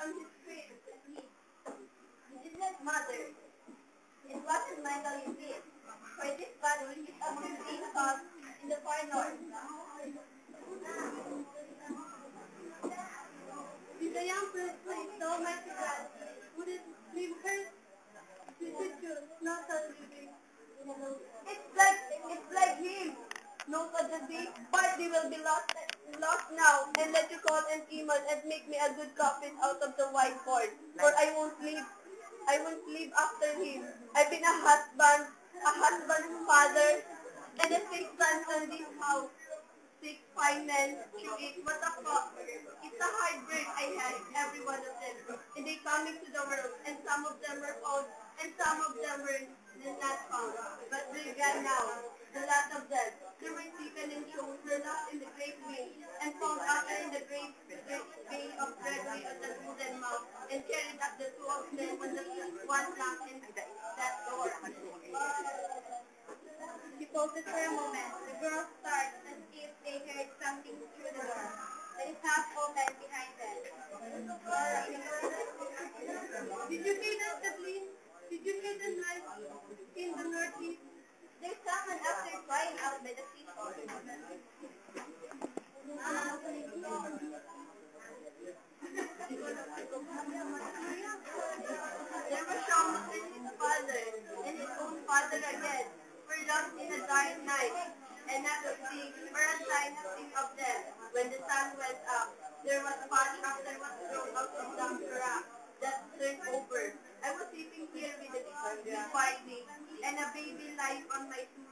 on his grave. He did not mother. It wasn't mentally fit, for this body is a 15 us in the far north. Did the young person so much that would it leave her to not a living? It's like him. No for the day, but they will be lost now, and let you call an email and make me a good copy out of the whiteboard, for I won't live after him. I've been a husband, father, and a six sons in this house. Six finance through it. What the fuck? It's a hard work I had, every one of them. And they coming to the world, and some of them were found, and some of them were not found. But they're gone now, the lot of them. They were taken and shown, were lost in the great wind, and found after in the great bay of Gregory of the Golden Mount, and carried up the two of them on the one plank in that door. She pauses for a moment. The girls start as if they heard something through the door. But it's half open behind them. Did you hear that, Kathleen? Did you hear the noise in the northeast? There's someone up there crying out by the seashore. There was Sean and his father, and his own father again, were lost in a dark night, and not a thing or a sign of them. When the sun went up, there was patch after was thrown out of the rock that turned over. I was sleeping here with the quietly, and a baby lying on my two